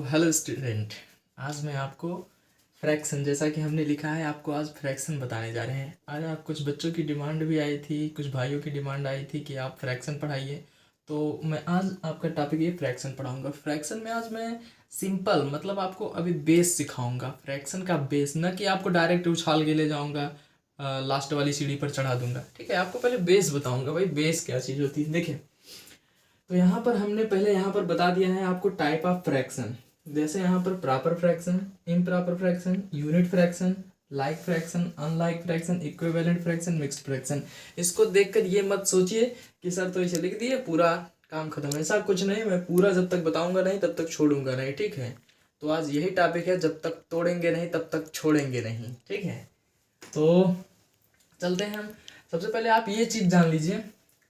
Hello student. आज मैं आपको फ्रैक्शन, जैसा कि हमने लिखा है, आपको आज फ्रैक्शन बताने जा रहे हैं। आज आप कुछ बच्चों की डिमांड भी आई थी, कुछ भाइयों की डिमांड आई थी कि आप फ्रैक्शन पढ़ाइए। तो मैं आज आपका टॉपिक ये फ्रैक्शन पढ़ाऊंगा। फ्रैक्शन में आज मैं सिंपल मतलब आपको अभी बेस सिखाऊंगा, फ्रैक्शन का बेस, न कि आपको डायरेक्ट उछाल के ले जाऊंगा लास्ट वाली सीढ़ी पर चढ़ा दूंगा। ठीक है, आपको पहले बेस बताऊंगा, भाई बेस क्या चीज़ होती है। देखिए, तो यहाँ पर हमने पहले यहाँ पर बता दिया है आपको टाइप ऑफ फ्रैक्शन। जैसे यहाँ पर proper fraction, improper fraction, unit fraction, like fraction, unlike fraction, equivalent fraction, mixed fraction. इसको देखकर ये मत सोचिए कि सर तो इसे लिख दिए पूरा काम खत्म। ऐसा कुछ नहीं, मैं पूरा जब तक बताऊंगा नहीं तब तक छोड़ूंगा नहीं। ठीक है, तो आज यही टॉपिक है, जब तक तोड़ेंगे नहीं तब तक छोड़ेंगे नहीं। ठीक है, तो चलते हैं हम। सबसे पहले आप ये चीज़ जान लीजिए,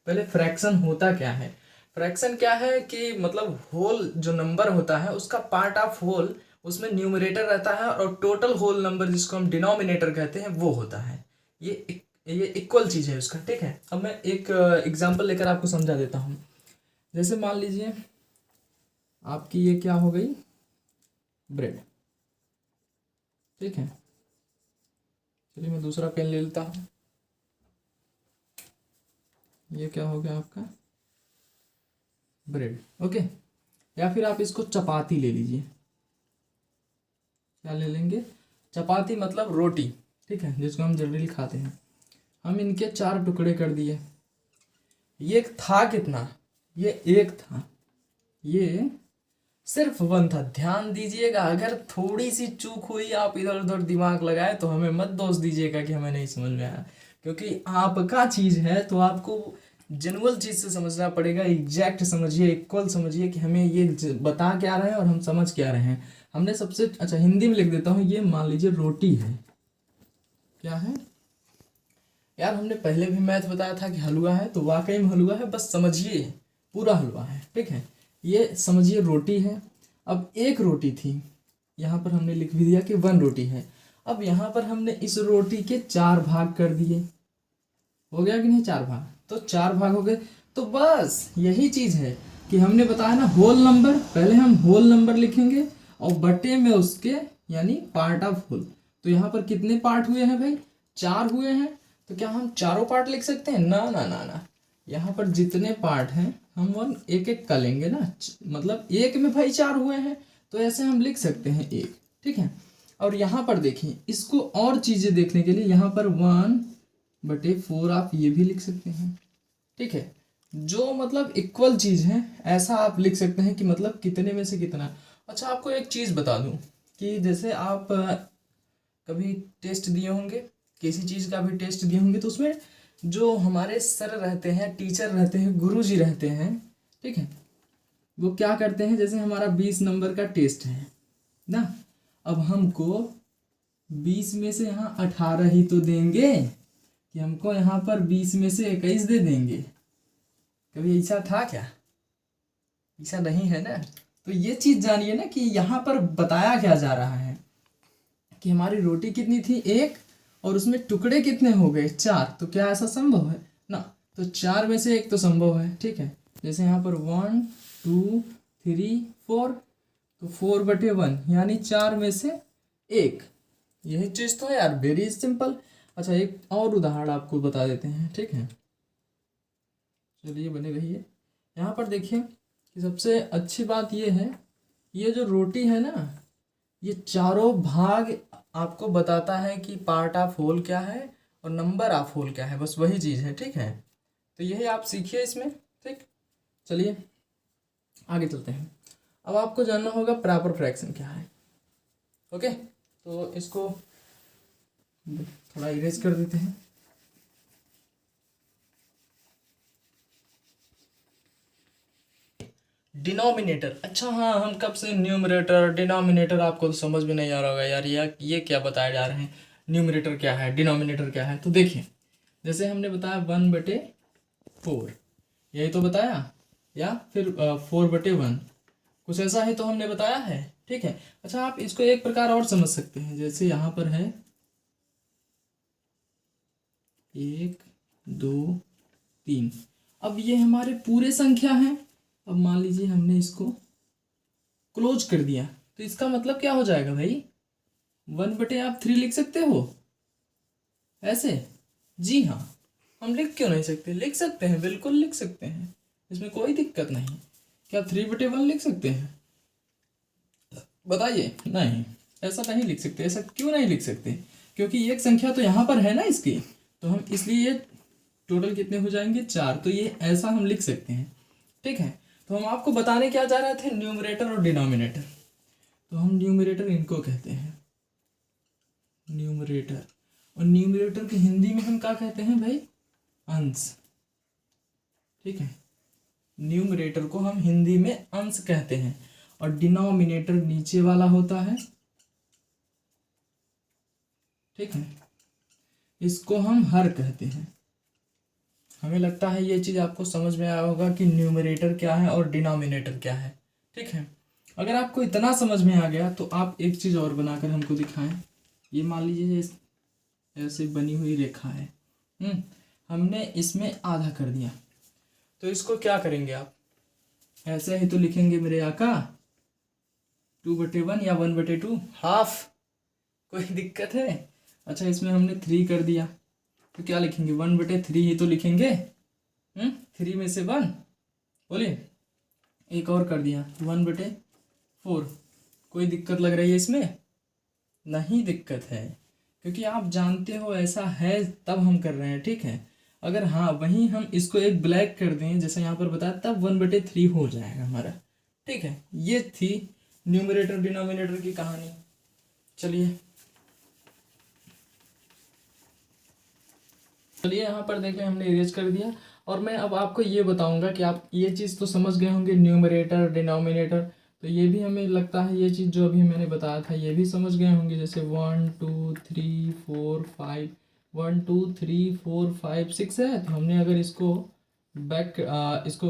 पहले फ्रैक्शन होता क्या है। फ्रैक्शन क्या है कि मतलब होल जो नंबर होता है उसका पार्ट ऑफ होल, उसमें न्यूमरेटर रहता है और टोटल होल नंबर जिसको हम डिनोमिनेटर कहते हैं वो होता है। ये इक्वल चीज़ है उसका। ठीक है, अब मैं एक एग्जांपल लेकर आपको समझा देता हूँ। जैसे मान लीजिए आपकी ये क्या हो गई, ब्रेड। ठीक है, चलिए मैं दूसरा पेन ले लेता हूँ। ये क्या हो गया आपका, ब्रेड। ओके, या फिर आप इसको चपाती ले लीजिए। क्या ले लेंगे, चपाती मतलब रोटी। ठीक है, जिसको हम जनरली खाते हैं। हम इनके 4 टुकड़े कर दिए। ये था कितना, ये 1 था, ये सिर्फ 1 था। ध्यान दीजिएगा, अगर थोड़ी सी चूक हुई, आप इधर उधर दिमाग लगाए तो हमें मत दोष दीजिएगा कि हमें नहीं समझ में आया, क्योंकि आपका चीज़ है तो आपको जेनुअल चीज़ से समझना पड़ेगा। एग्जैक्ट समझिए, इक्वल समझिए कि हमें ये बता क्या रहे हैं और हम समझ क्या रहे हैं। हमने सबसे अच्छा हिंदी में लिख देता हूँ, ये मान लीजिए रोटी है। क्या है यार, हमने पहले भी मैथ बताया था कि हलवा है, तो वाकई में हलवा है, बस समझिए पूरा हलवा है। ठीक है, ये समझिए रोटी है। अब एक रोटी थी, यहाँ पर हमने लिख भी दिया कि 1 रोटी है। अब यहाँ पर हमने इस रोटी के 4 भाग कर दिए। हो गया कि नहीं, 4 भाग, तो 4 भाग हो गए। तो बस यही चीज़ है कि हमने बताया ना होल नंबर, पहले हम होल नंबर लिखेंगे और बटे में उसके यानी पार्ट ऑफ होल। तो यहाँ पर कितने पार्ट हुए हैं भाई, 4 हुए हैं। तो क्या हम चारों पार्ट लिख सकते हैं, ना ना ना ना। यहाँ पर जितने पार्ट हैं हम वन एक एक कर लेंगे ना, मतलब एक में भाई 4 हुए हैं तो ऐसे हम लिख सकते हैं एक। ठीक है, और यहाँ पर देखिए, इसको और चीज़ें देखने के लिए यहाँ पर 1/4 आप ये भी लिख सकते हैं। ठीक है, जो मतलब इक्वल चीज़ है ऐसा आप लिख सकते हैं कि मतलब कितने में से कितना। अच्छा, आपको एक चीज़ बता दूं कि जैसे आप कभी टेस्ट दिए होंगे, किसी चीज़ का भी टेस्ट दिए होंगे, तो उसमें जो हमारे सर रहते हैं, टीचर रहते हैं, गुरुजी रहते हैं, ठीक है, वो क्या करते हैं, जैसे हमारा 20 नंबर का टेस्ट है ना, अब हमको 20 में से यहाँ 18 ही तो देंगे कि हमको यहाँ पर 20 में से 21 दे देंगे। कभी ऐसा था क्या, ऐसा नहीं है ना। तो ये चीज़ जानिए ना कि यहाँ पर बताया क्या जा रहा है कि हमारी रोटी कितनी थी, 1, और उसमें टुकड़े कितने हो गए, 4। तो क्या ऐसा संभव है ना, तो 4 में से 1 तो संभव है। ठीक है, जैसे यहाँ पर 1 2 3 4, तो 4/1 यानी 4 में से 1। यही चीज़ तो है यार, वेरी सिंपल। अच्छा, एक और उदाहरण आपको बता देते हैं। ठीक है, चलिए बने रहिए। यहाँ पर देखिए कि सबसे अच्छी बात ये है, ये जो रोटी है ना, ये चारों भाग आपको बताता है कि पार्ट ऑफ होल क्या है और नंबर ऑफ होल क्या है, बस वही चीज़ है। ठीक है, तो यही आप सीखिए इसमें। ठीक, चलिए आगे चलते हैं। अब आपको जानना होगा प्रॉपर फ्रैक्शन क्या है। ओके, तो इसको थोड़ा इरेज कर देते हैं। डिनोमिनेटर, अच्छा हाँ, हम कब से न्यूमरेटर डिनोमिनेटर, आपको तो समझ में नहीं आ रहा होगा यार, ये क्या बताए जा रहे हैं, न्यूमरेटर क्या है डिनोमिनेटर क्या है। तो देखिए, जैसे हमने बताया 1/4, यही तो बताया, या फिर 4/1, कुछ ऐसा ही तो हमने बताया है। ठीक है, अच्छा आप इसको एक प्रकार और समझ सकते हैं, जैसे यहाँ पर है 1 2 3, अब ये हमारे पूरे संख्या हैं। अब मान लीजिए हमने इसको क्लोज कर दिया, तो इसका मतलब क्या हो जाएगा भाई, 1/, आप 3 लिख सकते हो ऐसे। जी हाँ, हम लिख क्यों नहीं सकते, लिख सकते हैं, बिल्कुल लिख सकते हैं, इसमें कोई दिक्कत नहीं। क्या 3/1 लिख सकते हैं, बताइए। नहीं, ऐसा नहीं लिख सकते। ऐसा क्यों नहीं लिख सकते, क्योंकि एक संख्या तो यहाँ पर है ना इसकी, तो हम इसलिए ये टोटल कितने हो जाएंगे, 4, तो ये ऐसा हम लिख सकते हैं। ठीक है, तो हम आपको बताने क्या जा रहे थे, न्यूमरेटर और डिनोमिनेटर। तो हम न्यूमरेटर इनको कहते हैं, न्यूमरेटर, और न्यूमरेटर की हिंदी में हम क्या कहते हैं भाई, अंश। ठीक है, न्यूमरेटर को हम हिंदी में अंश कहते हैं, और डिनोमिनेटर नीचे वाला होता है। ठीक है, इसको हम हर कहते हैं। हमें लगता है ये चीज़ आपको समझ में आया होगा कि न्यूमरेटर क्या है और डिनोमिनेटर क्या है। ठीक है, अगर आपको इतना समझ में आ गया तो आप एक चीज़ और बनाकर हमको दिखाएं। ये मान लीजिए ऐसे बनी हुई रेखा है, हमने इसमें आधा कर दिया, तो इसको क्या करेंगे आप, ऐसे ही तो लिखेंगे मेरे आका, 2/1 या 1/2, हाफ, कोई दिक्कत है। अच्छा, इसमें हमने 3 कर दिया, तो क्या लिखेंगे, 1/3 ही तो लिखेंगे। 3 में से 1, बोलिए। एक और कर दिया, 1/4, कोई दिक्कत लग रही है इसमें, नहीं दिक्कत है, क्योंकि आप जानते हो ऐसा है तब हम कर रहे हैं। ठीक है, अगर हाँ वहीं हम इसको एक ब्लैक कर दें जैसे यहाँ पर बताया, तब 1/3 हो जाएगा हमारा। ठीक है, ये थी न्यूमरेटर डिनोमिनेटर की कहानी। चलिए यहाँ पर देखें, हमने इरेज कर दिया, और मैं अब आपको ये बताऊंगा कि आप ये चीज़ तो समझ गए होंगे, न्यूमरेटर डिनोमिनेटर, तो ये भी हमें लगता है ये चीज़ जो अभी मैंने बताया था ये भी समझ गए होंगे। जैसे 1 2 3 4 5, 1 2 3 4 5 6 है, तो हमने अगर इसको इसको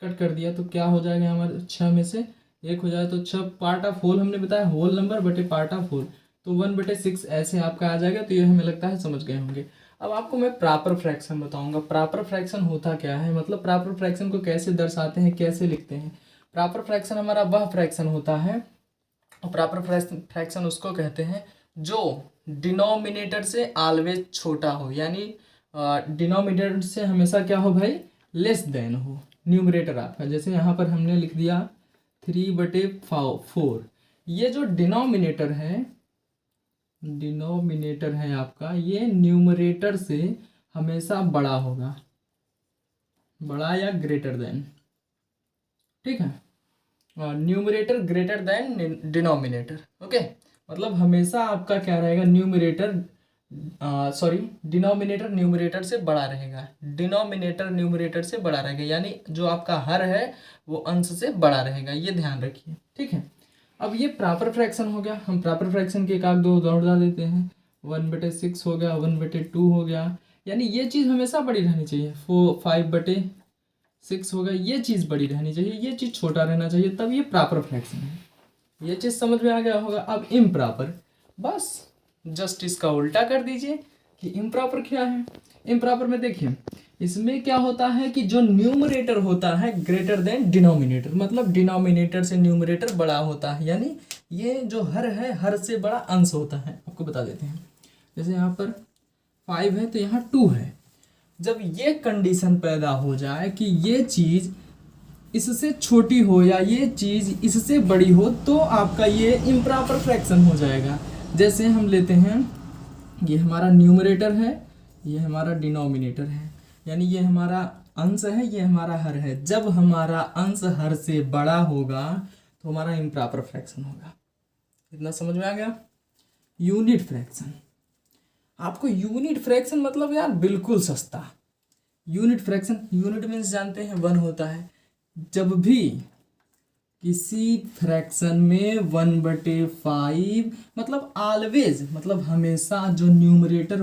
कट कर दिया तो क्या हो जाएगा, हमारे 6 में से 1 हो जाए तो 6 पार्ट ऑफ होल, हमने बताया होल नंबर बटे पार्ट ऑफ होल, तो 1/6 ऐसे आपका आ जाएगा। तो ये हमें लगता है समझ गए होंगे। अब आपको मैं प्रॉपर फ्रैक्शन बताऊंगा। प्रॉपर फ्रैक्शन होता क्या है, मतलब प्रॉपर फ्रैक्शन को कैसे दर्शाते हैं, कैसे लिखते हैं। प्रॉपर फ्रैक्शन हमारा वह फ्रैक्शन होता है, और प्रॉपर फ्रैक्शन उसको कहते हैं जो डिनोमिनेटर से ऑलवेज छोटा हो, यानी डिनोमिनेटर से हमेशा क्या हो भाई, लेस देन हो न्यूमरेटर आपका। जैसे यहाँ पर हमने लिख दिया 3/4, ये जो डिनोमिनेटर है आपका, ये न्यूमरेटर से हमेशा बड़ा होगा, बड़ा या ग्रेटर देन। ठीक है, numerator greater than denominator. Okay, मतलब हमेशा आपका क्या रहेगा, डिनोमिनेटर न्यूमरेटर से बड़ा रहेगा, डिनोमिनेटर न्यूमरेटर से बड़ा रहेगा, यानी जो आपका हर है वो अंश से बड़ा रहेगा, ये ध्यान रखिए। ठीक है, अब ये प्रॉपर फ्रैक्शन हो गया, हम प्रॉपर फ्रैक्शन के एक आध दो उदाहरण देते हैं। 1/6 हो गया, 1/2 हो गया, यानी ये चीज़ हमेशा बड़ी रहनी चाहिए। 5/6 हो गया, ये चीज़ बड़ी रहनी चाहिए, ये चीज़ छोटा रहना चाहिए, तब ये प्रॉपर फ्रैक्शन है। ये चीज़ समझ में आ गया होगा। अब इम्प्रॉपर, बस जस्ट इसका उल्टा कर दीजिए कि इम्प्रॉपर क्या है। इम्प्रॉपर में देखिए, इसमें क्या होता है कि जो न्यूमरेटर होता है ग्रेटर देन डिनोमिनेटर, मतलब डिनोमिनेटर से न्यूमरेटर बड़ा होता है, यानी ये जो हर है हर से बड़ा अंश होता है। आपको बता देते हैं, जैसे यहाँ पर 5 है तो यहाँ 2 है। जब ये कंडीशन पैदा हो जाए कि ये चीज़ इससे छोटी हो या ये चीज़ इससे बड़ी हो, तो आपका ये इम्प्रॉपर फ्रैक्शन हो जाएगा। जैसे हम लेते हैं, ये हमारा न्यूमरेटर है, ये हमारा डिनोमिनेटर है, यानी ये हमारा अंश है, ये हमारा हर है। जब हमारा अंश हर से बड़ा होगा तो हमारा इम्प्रॉपर फ्रैक्शन होगा। इतना समझ में आ गया। यूनिट फ्रैक्शन, आपको यूनिट फ्रैक्शन मतलब यार बिल्कुल सस्ता। यूनिट फ्रैक्शन, यूनिट मीन्स जानते हैं 1 होता है। जब भी किसी फ्रैक्शन में 1/5, मतलब ऑलवेज, मतलब हमेशा जो न्यूमरेटर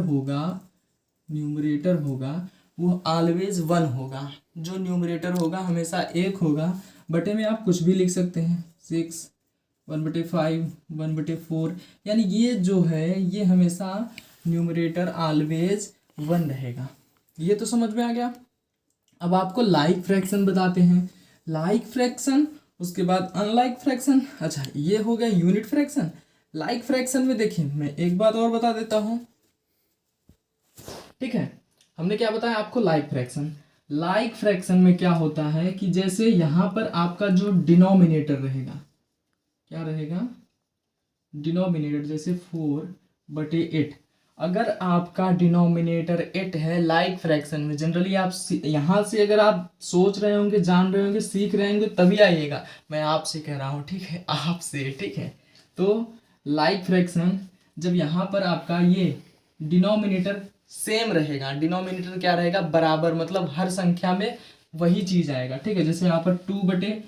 होगा वो ऑलवेज 1 होगा। जो न्यूमरेटर होगा हमेशा 1 होगा। बटे में आप कुछ भी लिख सकते हैं, 6, 1/5, 1/4, यानी ये जो है ये हमेशा न्यूमरेटर ऑलवेज 1 रहेगा। ये तो समझ में आ गया। अब आपको लाइक फ्रैक्शन बताते हैं। लाइक फ्रैक्शन उसके बाद अनलाइक फ्रैक्शन। अच्छा, ये हो गया यूनिट फ्रैक्शन। लाइक फ्रैक्शन में देखिए मैं एक बात और बता देता हूँ, ठीक है। हमने क्या बताया आपको, लाइक फ्रैक्शन। लाइक फ्रैक्शन में क्या होता है कि जैसे यहाँ पर आपका जो डिनोमिनेटर रहेगा, क्या रहेगा, डिनोमिनेटर, जैसे 4/8। अगर आपका डिनोमिनेटर 8 है लाइक फ्रैक्शन में, जनरली आप यहाँ से अगर आप सोच रहे होंगे, जान रहे होंगे, सीख रहे होंगे तभी आइएगा, मैं आपसे कह रहा हूँ, ठीक है, आपसे, ठीक है। तो लाइक फ्रैक्शन जब यहाँ पर आपका ये डिनोमिनेटर सेम रहेगा, डिनोमिनेटर क्या रहेगा, बराबर, मतलब हर संख्या में वही चीज आएगा, ठीक है। जैसे यहाँ पर 2/8,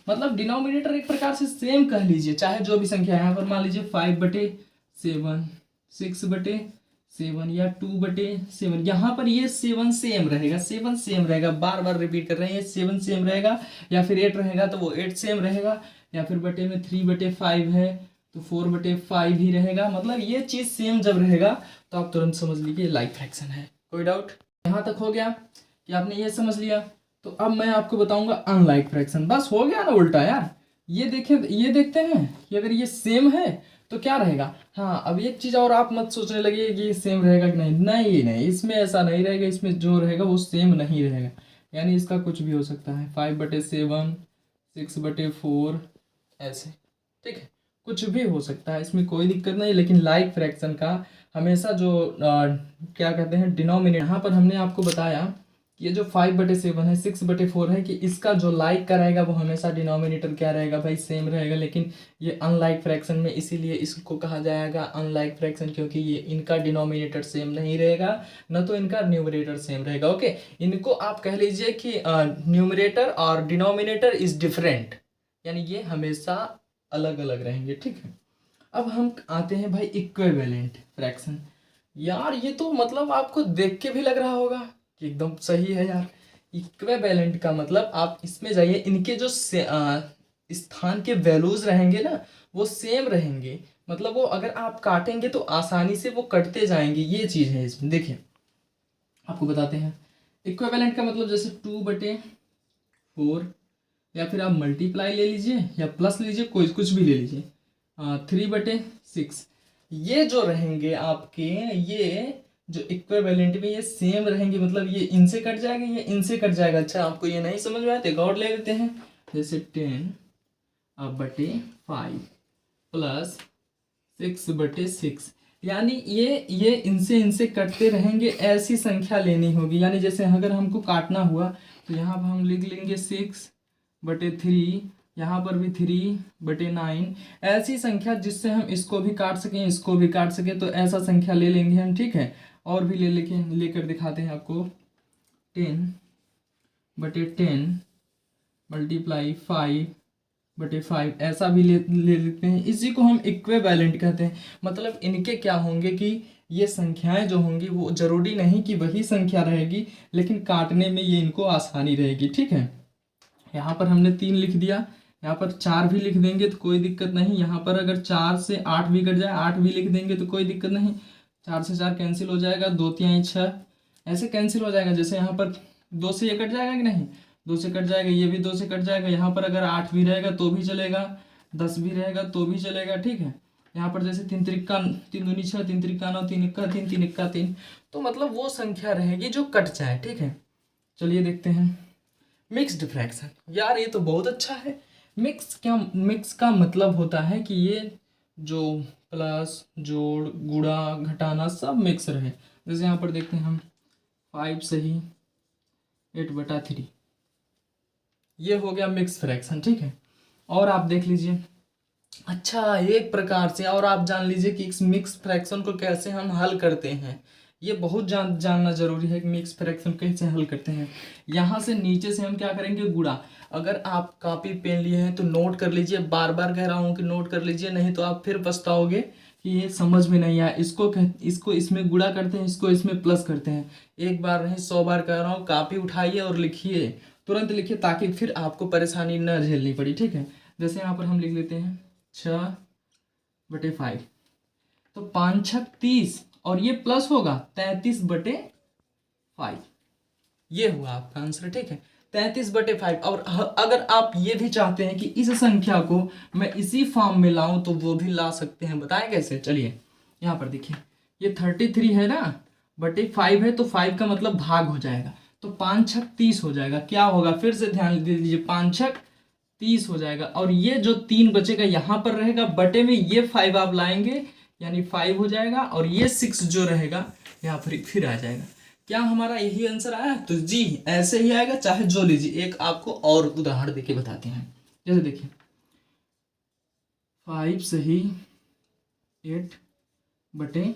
मतलब डिनोमिनेटर एक प्रकार से सेम कह लीजिए, चाहे जो भी संख्या है। यहाँ पर मान लीजिए 5/7, 6/7 या 2/7, यहाँ पर ये 7 सेम रहेगा, 7 सेम रहेगा, बार बार रिपीट कर रहे हैं, ये 7 सेम रहेगा, या फिर 8 रहेगा तो वो 8 सेम रहेगा, या फिर बटे में 3/5 है तो 4/5 ही रहेगा। मतलब ये चीज सेम जब रहेगा तो आप तुरंत समझ लीजिए लाइक फ्रैक्शन है। कोई डाउट यहाँ तक हो गया कि आपने ये समझ लिया? तो अब मैं आपको बताऊंगा अनलाइक फ्रैक्शन। बस हो गया ना उल्टा यार। ये देखिए, ये देखते हैं कि अगर ये सेम है तो क्या रहेगा। हाँ, अब एक चीज और आप मत सोचने लगे कि ये सेम रहेगा कि नहीं, नहीं नहीं, इसमें ऐसा नहीं रहेगा, इसमें जो रहेगा वो सेम नहीं रहेगा, यानी इसका कुछ भी हो सकता है, 5/7, 6/4, ऐसे, ठीक है, कुछ भी हो सकता है, इसमें कोई दिक्कत नहीं। लेकिन लाइक फ्रैक्शन का हमेशा जो क्या कहते हैं, डिनोमिनेटर, यहाँ पर हमने आपको बताया कि ये जो 5/7 है, 6/4 है, कि इसका जो लाइक का रहेगा वो हमेशा डिनोमिनेटर क्या रहेगा भाई, सेम रहेगा। लेकिन ये अनलाइक फ्रैक्शन में इसीलिए इसको कहा जाएगा अनलाइक फ्रैक्शन, क्योंकि ये इनका डिनोमिनेटर सेम नहीं रहेगा, न तो इनका न्यूमरेटर सेम रहेगा। ओके, इनको आप कह लीजिए कि न्यूमरेटर और डिनोमिनेटर इज डिफरेंट, यानी ये हमेशा अलग अलग रहेंगे, ठीक है। अब हम आते हैं भाई इक्विवेलेंट फ्रैक्शन। यार ये तो मतलब आपको देख के भी लग रहा होगा कि एकदम सही है यार। इक्विवेलेंट का मतलब आप इसमें जाइए, इनके जो स्थान के वैल्यूज रहेंगे ना वो सेम रहेंगे, मतलब वो अगर आप काटेंगे तो आसानी से वो कटते जाएंगे, ये चीज है इसमें। देखिए आपको बताते हैं, इक्विवेलेंट का मतलब जैसे 2/4, या फिर आप मल्टीप्लाई ले लीजिए या प्लस लीजिए, कोई कुछ भी ले लीजिए, 3/6, ये जो रहेंगे आपके, ये जो इक्विवेलेंट में ये सेम रहेंगे, मतलब ये इनसे कट जाएगा, ये इनसे कट जाएगा। अच्छा, आपको ये नहीं समझ में आया तो एक और ले लेते हैं, जैसे 10/5 प्लस 6/6, यानी ये इनसे इनसे कटते रहेंगे, ऐसी संख्या लेनी होगी। यानी जैसे अगर हमको काटना हुआ तो यहाँ पर हम लिख लेंगे 6/3, यहाँ पर भी 3/9, ऐसी संख्या जिससे हम इसको भी काट सकें, इसको भी काट सकें, तो ऐसा संख्या ले लेंगे हम, ठीक है। और भी लेकर दिखाते हैं आपको, 10/10 मल्टीप्लाई 5/5, ऐसा भी ले लेते हैं। इसी को हम इक्विवेलेंट कहते हैं। मतलब इनके क्या होंगे कि ये संख्याएं जो होंगी वो जरूरी नहीं कि वही संख्या रहेगी, लेकिन काटने में ये इनको आसानी रहेगी, ठीक है। यहाँ पर हमने 3 लिख दिया, यहाँ पर 4 भी लिख देंगे तो कोई दिक्कत नहीं। यहाँ पर अगर 4 से 8 भी कट जाए, 8 भी लिख देंगे तो कोई दिक्कत नहीं। 4 से 4 कैंसिल हो जाएगा, 2×3 6, ऐसे कैंसिल हो जाएगा। जैसे यहाँ पर 2 से ये कट जाएगा कि नहीं, 2 से कट जाएगा, ये भी 2 से कट जाएगा। यहाँ पर अगर 8 भी रहेगा तो भी चलेगा, 10 भी रहेगा तो भी चलेगा, ठीक है। यहाँ पर जैसे 3×3 = 6, 3×3 = 9, 3×1 = 3, 3×1 = 3, तो मतलब वो संख्या रहेगी जो कट जाए, ठीक है। चलिए देखते हैं मिक्स्ड फ्रैक्शन। यार ये तो बहुत अच्छा है। मिक्स का मतलब होता है कि ये जो प्लस, जोड़, गुणा, घटाना सब मिक्स रहे। जैसे यहाँ पर देखते हैं हम, 5 सही 8/3, ये हो गया मिक्स फ्रैक्शन, ठीक है। और आप देख लीजिए, अच्छा एक प्रकार से और आप जान लीजिए कि इस मिक्स फ्रैक्शन को कैसे हम हल करते हैं। ये बहुत जानना जरूरी है कि मिक्स फ्रैक्शन कैसे हल करते हैं। यहाँ से नीचे से हम क्या करेंगे, गुणा। अगर आप कॉपी पेन लिए हैं तो नोट कर लीजिए, बार बार कह रहा हूँ कि नोट कर लीजिए, नहीं तो आप फिर पछताओगे कि ये समझ में नहीं आया। इसको इसमें गुणा करते हैं, इसको इसमें प्लस करते हैं। एक बार नहीं 100 बार कह रहा हूँ, कॉपी उठाइए और लिखिए, तुरंत लिखिए, ताकि फिर आपको परेशानी न झेलनी पड़ी, ठीक है। जैसे यहाँ पर हम लिख लेते हैं 6/5, तो 5×6 = 30, और ये प्लस होगा 33/5, ये हुआ आपका आंसर, ठीक है। 33/5। और अगर आप ये भी चाहते हैं कि इस संख्या को मैं इसी फॉर्म में लाऊं तो वो भी ला सकते हैं। बताएं कैसे? चलिए यहाँ पर देखिए, ये 33 है ना, बटे 5 है, तो 5 का मतलब भाग हो जाएगा, तो 5 छक 30 हो जाएगा। क्या होगा? फिर से ध्यान दे दीजिए, 5 छक 30 हो जाएगा। और ये जो 3 बचेगा यहाँ पर रहेगा, बटे में ये 5 आप लाएंगे, यानी 5 हो जाएगा, और ये 6 जो रहेगा यहाँ पर फिर आ जाएगा। क्या हमारा यही आंसर आया? तो जी ऐसे ही आएगा, चाहे जो लीजिए। एक आपको और उदाहरण देके बताते हैं। जैसे देखिए 5 सही 8/9,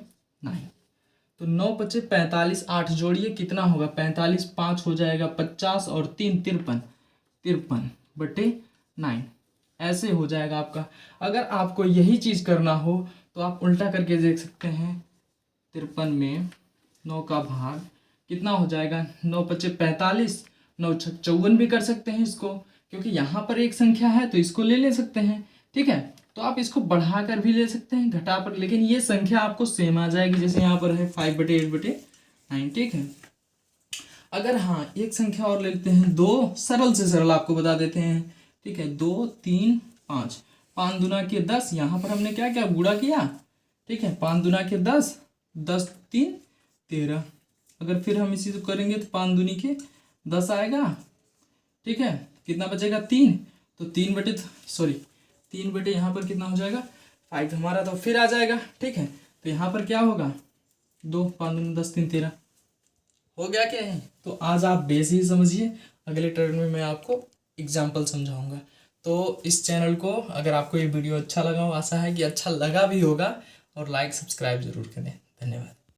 तो 9 बचे 45, 8 जोड़िए कितना होगा? 45, 5 हो जाएगा 50 और 3 53, 53/9 ऐसे हो जाएगा आपका। अगर आपको यही चीज़ करना हो तो आप उल्टा करके देख सकते हैं। 53 में 9 का भाग कितना हो जाएगा? 9 बचे 45, 9 छक 54 भी कर सकते हैं इसको, क्योंकि यहाँ पर एक संख्या है तो इसको ले सकते हैं। ठीक है, तो आप इसको बढ़ाकर भी ले सकते हैं, घटा पर, लेकिन ये संख्या आपको सेम आ जाएगी। जैसे यहाँ पर है 5/8/9। ठीक है, अगर हाँ एक संख्या और ले लेते हैं, दो, सरल से सरल आपको बता देते हैं। ठीक है, 2 3 5, 5 दूना के 10, यहाँ पर हमने क्या क्या गुणा किया। ठीक है, 5 दूना के 10, 10 3 13। अगर फिर हम इसी को करेंगे तो 5 दूनी के 10 आएगा। ठीक है, कितना बचेगा? 3, तो 3 बटे यहाँ पर कितना हो जाएगा? 5 हमारा तो फिर आ जाएगा। ठीक है, तो यहाँ पर क्या होगा? 2, 5 दूनी 10 3 13 हो गया क्या है? तो आज आप बेस ही समझिए, अगले टर्न में मैं आपको एग्जाम्पल समझाऊंगा। तो इस चैनल को, अगर आपको ये वीडियो अच्छा लगा हो, आशा है कि अच्छा लगा भी होगा, और लाइक सब्सक्राइब जरूर करें। धन्यवाद।